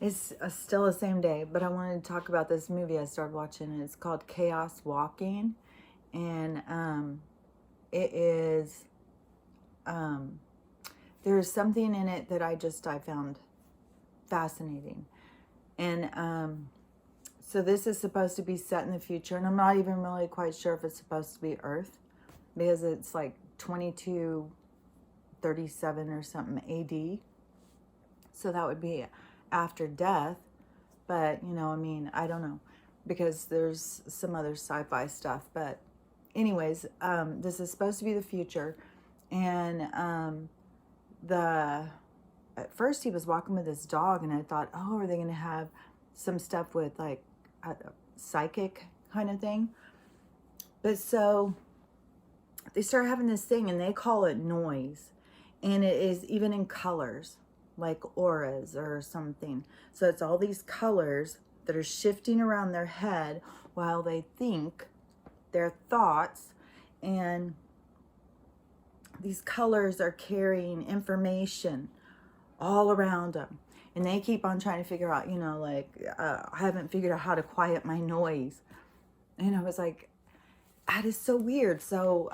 It's still the same day, but I wanted to talk about this movie I started watching, and it's called Chaos Walking. And it is, um, there's something in it that I found fascinating. And so this is supposed to be set in the future, and I'm not even really quite sure if it's supposed to be Earth, because it's like 2237 or something AD. So that would be after death. But, I mean, I don't know, because there's some other sci-fi stuff. But anyways, this is supposed to be the future. And at first he was walking with his dog, and I thought, oh, are they going to have some stuff with like a psychic kind of thing? But so they start having this thing, and they call it noise. And it is even in colors, like auras or something. So it's all these colors that are shifting around their head while they think their thoughts. And these colors are carrying information all around them. And they keep on trying to figure out, I haven't figured out how to quiet my noise. And I was like, that is so weird. So,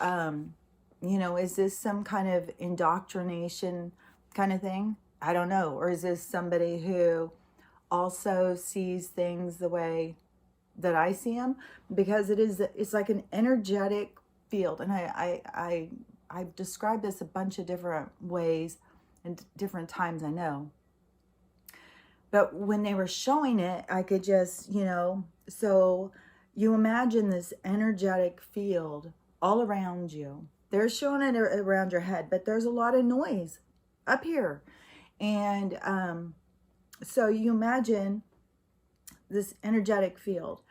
is this some kind of indoctrination kind of thing? I don't know. Or is this somebody who also sees things the way that I see them? Because it's like an energetic field. And I've described this a bunch of different ways and different times, I know. But when they were showing it, I could just, so you imagine this energetic field all around you. They're showing it around your head, but there's a lot of noise up here. And so you imagine this energetic field.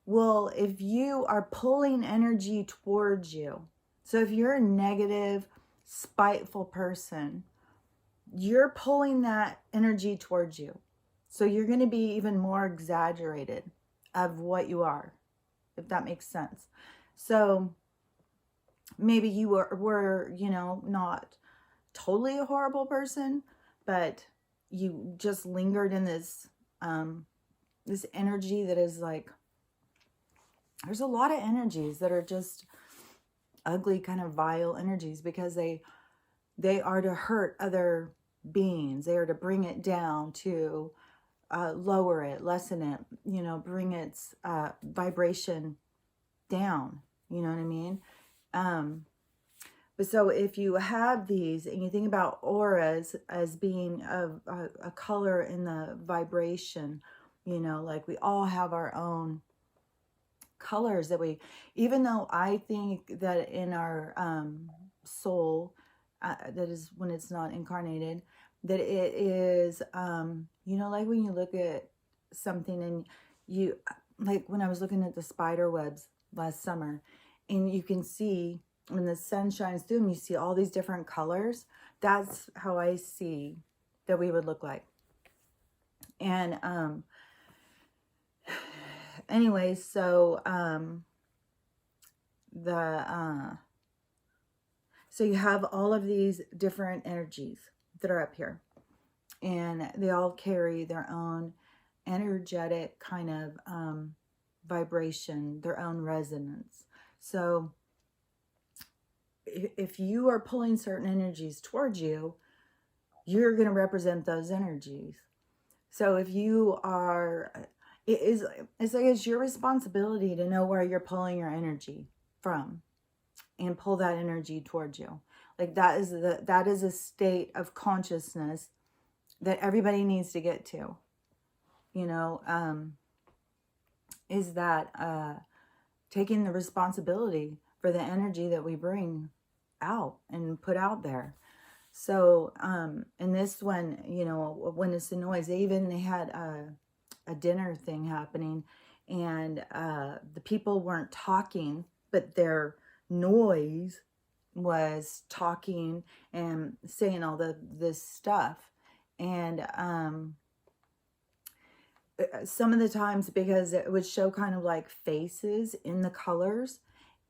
Well, if you are pulling energy towards you, so if you're a negative, spiteful person, you're pulling that energy towards you. So you're going to be even more exaggerated of what you are, if that makes sense. So maybe you were not totally a horrible person, but you just lingered in this this energy that is like, there's a lot of energies that are just ugly, kind of vile energies, because they are to hurt other beings. They are to bring it down, to lower it, lessen it, bring its vibration down. You know what I mean? But so if you have these, and you think about auras as being a color in the vibration, like we all have our own colors that even though I think that in our soul, that is when it's not incarnated, that it is, like when you look at something and you, like when I was looking at the spider webs last summer, and you can see when the sun shines through them, you see all these different colors. That's how I see that we would look like. And anyway, so so you have all of these different energies that are up here, and they all carry their own energetic kind of vibration, their own resonance. So if you are pulling certain energies towards you, you're going to represent those energies. So if you are, it's like it's your responsibility to know where you're pulling your energy from and pull that energy towards you. Like that is a state of consciousness that everybody needs to get to. Is that taking the responsibility for the energy that we bring out and put out there. So in this one, when it's the noise, they had a dinner thing happening, and the people weren't talking, but their noise was talking and saying all this stuff. And some of the times, because it would show kind of like faces in the colors,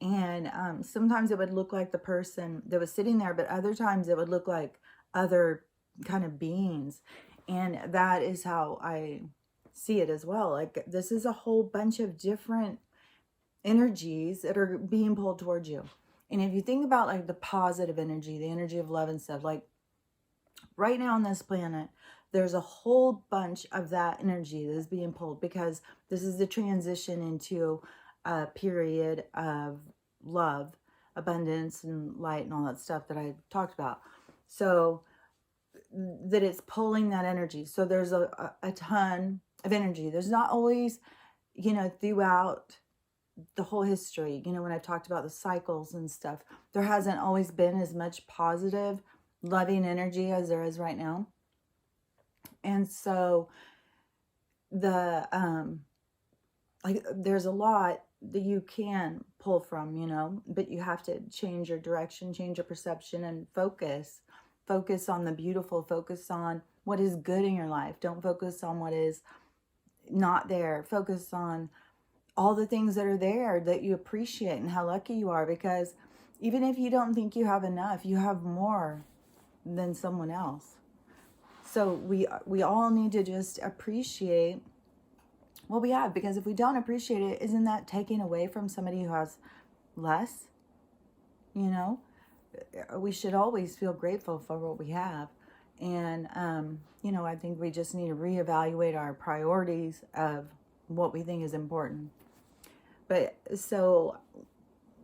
and sometimes it would look like the person that was sitting there, but other times it would look like other kind of beings. And that is how I see it as well. Like, this is a whole bunch of different energies that are being pulled towards you. And if you think about like the positive energy, the energy of love and stuff, like right now on this planet, there's a whole bunch of that energy that is being pulled, because this is the transition into a period of love, abundance, and light, and all that stuff that I talked about. So that it's pulling that energy. So there's a ton of energy. There's not always, throughout the whole history, when I've talked about the cycles and stuff, there hasn't always been as much positive, loving energy as there is right now. And so there's a lot that you can pull from, but you have to change your direction, change your perception, and focus on the beautiful, focus on what is good in your life. Don't focus on what is not there. Focus on all the things that are there that you appreciate and how lucky you are, because even if you don't think you have enough, you have more than someone else. So we all need to just appreciate what we have, because if we don't appreciate it, isn't that taking away from somebody who has less? We should always feel grateful for what we have. And I think we just need to reevaluate our priorities of what we think is important. But so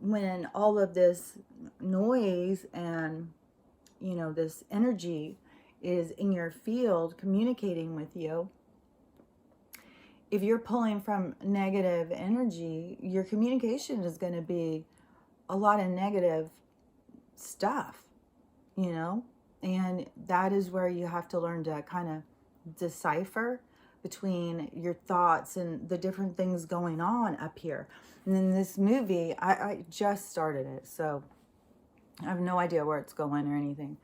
when all of this noise and this energy is in your field communicating with you, if you're pulling from negative energy, your communication is going to be a lot of negative stuff, and that is where you have to learn to kind of decipher between your thoughts and the different things going on up here. And in this movie, I just started it, so I have no idea where it's going or anything.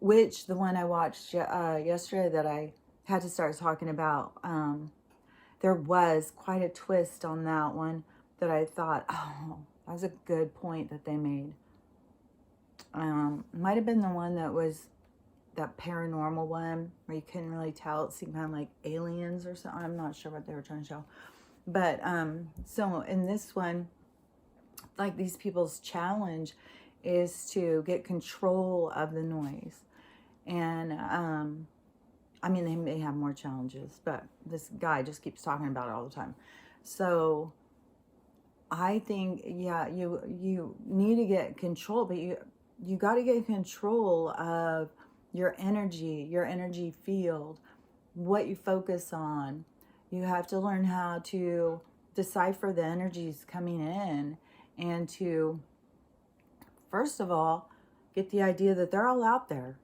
Which the one I watched yesterday that I had to start talking about, there was quite a twist on that one that I thought, oh, that was a good point that they made. Might have been the one that was that paranormal one where you couldn't really tell. It seemed kind of like aliens or something. I'm not sure what they were trying to show. But so in this one, like, these people's challenge is to get control of the noise. And they may have more challenges, but this guy just keeps talking about it all the time. So I think, yeah, you need to get control, but you got to get control of your energy field, what you focus on. You have to learn how to decipher the energies coming in, and to, first of all, get the idea that they're all out there.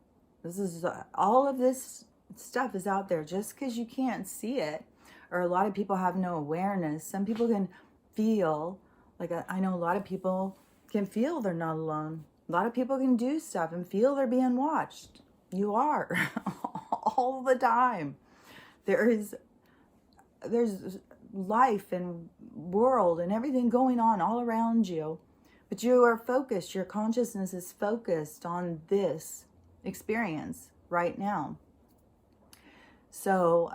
All of this stuff is out there. Just because you can't see it, or a lot of people have no awareness, some people can feel, like I know a lot of people can feel they're not alone. A lot of people can do stuff and feel they're being watched. You are. All the time. There's life and world and everything going on all around you, but you are focused. Your consciousness is focused on this experience right now. So,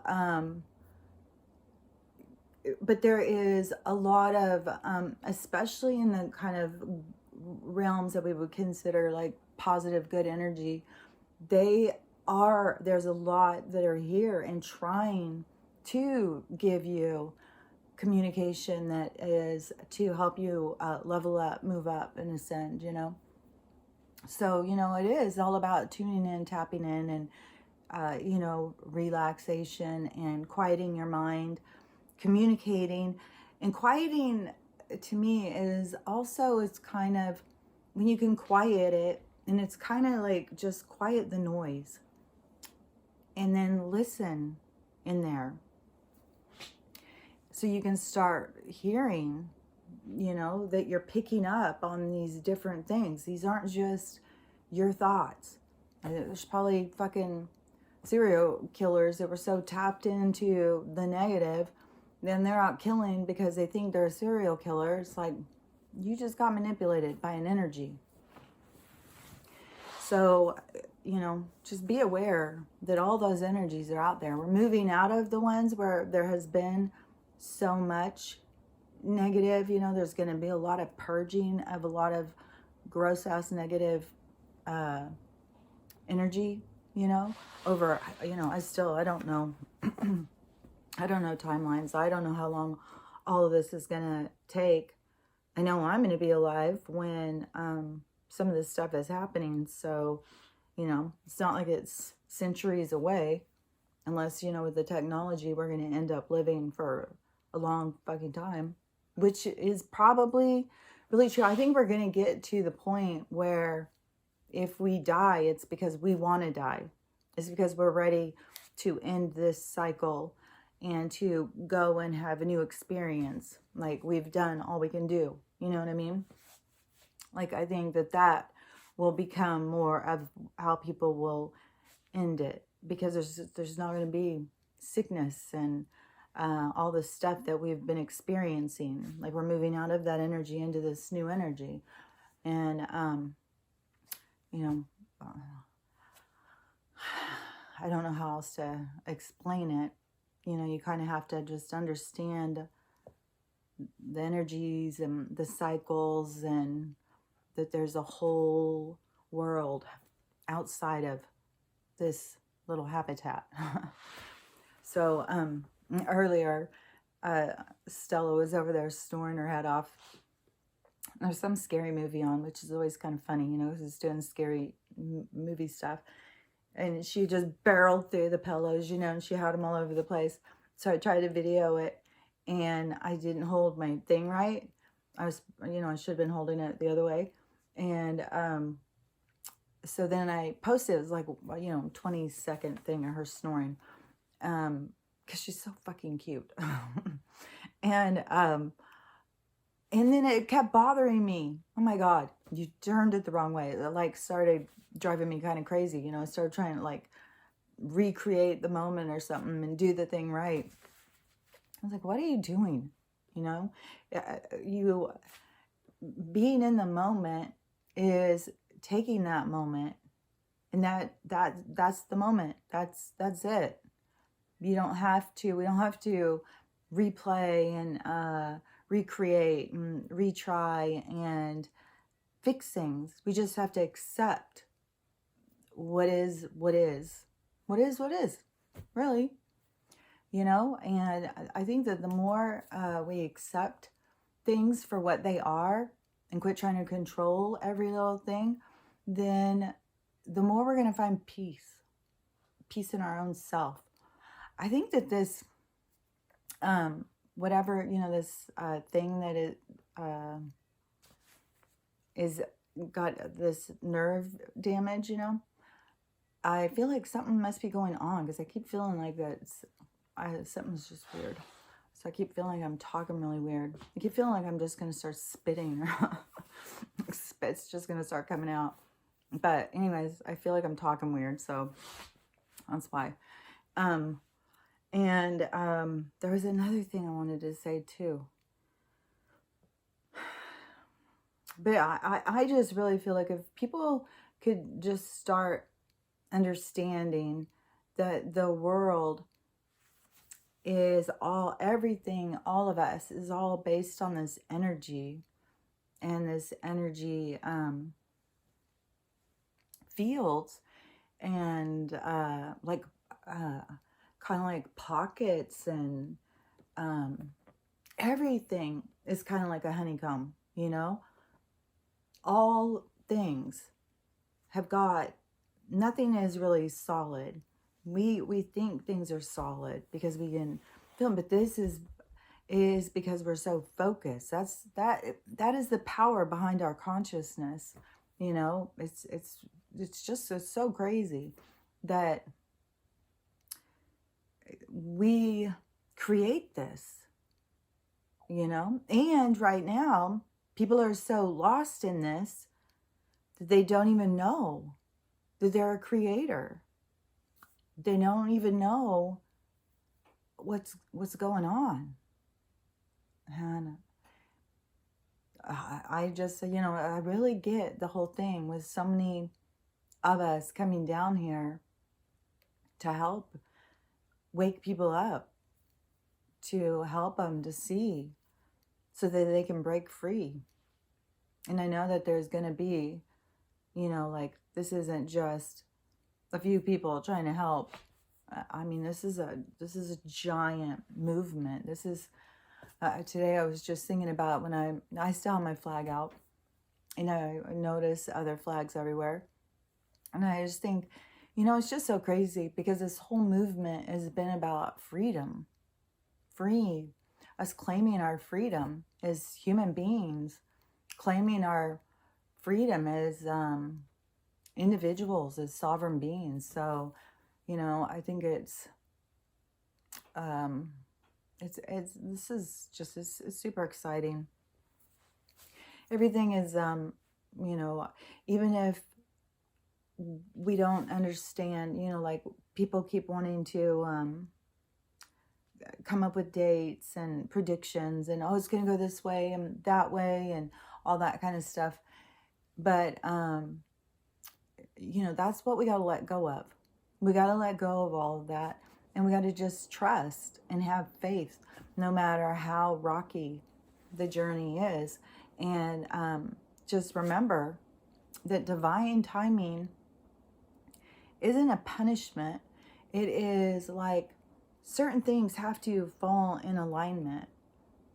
but there is a lot of, especially in the kind of realms that we would consider like positive, good energy, there's a lot that are here and trying to give you communication that is to help you level up, move up, and ascend, So, it is all about tuning in, tapping in, and, relaxation and quieting your mind, communicating. And quieting, to me, is also, it's kind of, when you can quiet it, and it's kind of like just quiet the noise and then listen in there. So you can start hearing, that you're picking up on these different things. These aren't just your thoughts. There's probably fucking serial killers that were so tapped into the negative, then they're out killing because they think they're a serial killer. It's like, you just got manipulated by an energy. So you know, just be aware that all those energies are out there. We're moving out of the ones where there has been so much negative. You know, there's going to be a lot of purging of a lot of gross ass negative uh, energy, you know, over, you know, I don't know. I don't know timelines. I don't know how long all of this is going to take. I know I'm going to be alive when some of this stuff is happening. So, you know, it's not like it's centuries away, unless, you know, with the technology, we're going to end up living for a long fucking time, which is probably really true. I think we're going to get to the point where if we die, it's because we want to die. It's because we're ready to end this cycle and to go and have a new experience. Like, we've done all we can do. You know what I mean? Like, I think that that will become more of how people will end it, because there's not going to be sickness and all the stuff that we've been experiencing. Like, we're moving out of that energy into this new energy. And you know, I don't know how else to explain it. You know, you kind of have to just understand the energies and the cycles, and that there's a whole world outside of this little habitat. So earlier, Stella was over there snoring her head off. There's some scary movie on, which is always kind of funny, you know, because it's doing scary movie stuff. And she just barreled through the pillows, you know, and she had them all over the place. So I tried to video it, and I didn't hold my thing right. I was, you know, I should have been holding it the other way. And so then I posted, it was like, you know, 20-second thing of her snoring. Because she's so fucking cute. And then it kept bothering me. Oh my God, you turned it the wrong way. It like started driving me kind of crazy. You know, I started trying to like recreate the moment or something and do the thing right. I was like, what are you doing? You know, you being in the moment is taking that moment, and that's the moment. That's it. You don't have to, we don't have to replay and recreate and retry and fix things. We just have to accept what is, really, you know. And I think that the more we accept things for what they are and quit trying to control every little thing, then the more we're going to find peace in our own self. I think that this whatever, you know, this thing that it is got this nerve damage, you know, I feel like something must be going on, because I keep feeling like that something's just weird. So I keep feeling like I'm talking really weird. I keep feeling like I'm just going to start spitting. Spit's just going to start coming out. But anyways, I feel like I'm talking weird, so that's why. And there was another thing I wanted to say too. But I just really feel like if people could just start understanding that the world is everything, all of us is all based on this energy, and this energy fields, and kind of like pockets, and everything is kind of like a honeycomb, you know. All things have got, nothing is really solid. We think things are solid because we can feel them, but this is because we're so focused. That is the power behind our consciousness. You know, it's just so crazy that we create this, you know. And right now, people are so lost in this that they don't even know that they're a creator. They don't even know what's going on. And I just, you know, I really get the whole thing with so many of us coming down here to help wake people up, to help them to see so that they can break free. And I know that there's going to be, like, this isn't just a few people trying to help. I mean, this is a giant movement. This is today I was just thinking about when I still have my flag out, and I notice other flags everywhere, and I just think, it's just so crazy because this whole movement has been about freedom, us claiming our freedom as human beings, claiming our freedom as individuals, as sovereign beings. So, I think it's this is just it's super exciting. Everything is even if we don't understand, like people keep wanting to come up with dates and predictions and, oh, it's going to go this way and that way and all that kind of stuff. But that's what we got to let go of. We got to let go of all of that, and we got to just trust and have faith no matter how rocky the journey is. And just remember that divine timing isn't a punishment. It is like certain things have to fall in alignment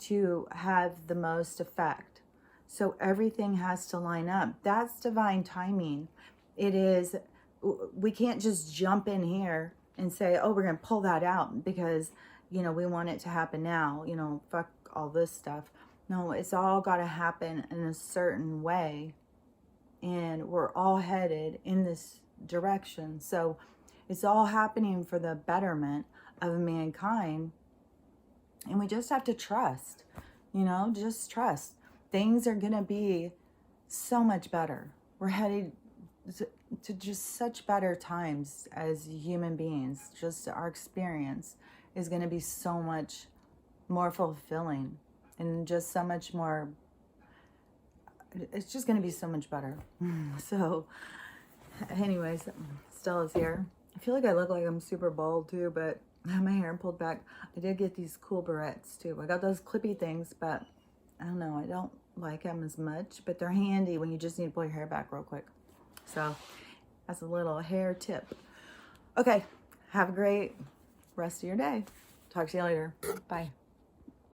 to have the most effect. So everything has to line up. That's divine timing. It is, we can't just jump in here and say, oh, we're going to pull that out because, we want it to happen now, fuck all this stuff. No, it's all got to happen in a certain way. And we're all headed in this direction. So it's all happening for the betterment of mankind. And we just have to trust, just trust. Things are going to be so much better. We're headed to just such better times as human beings. Just our experience is going to be so much more fulfilling and just so much more, it's just going to be so much better. So anyways, Stella's here. I feel like I look like I'm super bald too, but I have my hair pulled back. I did get these cool barrettes too. I got those clippy things, but I don't know. I don't like them as much, but they're handy when you just need to pull your hair back real quick. So that's a little hair tip. Okay, have a great rest of your day. Talk to you later. Bye.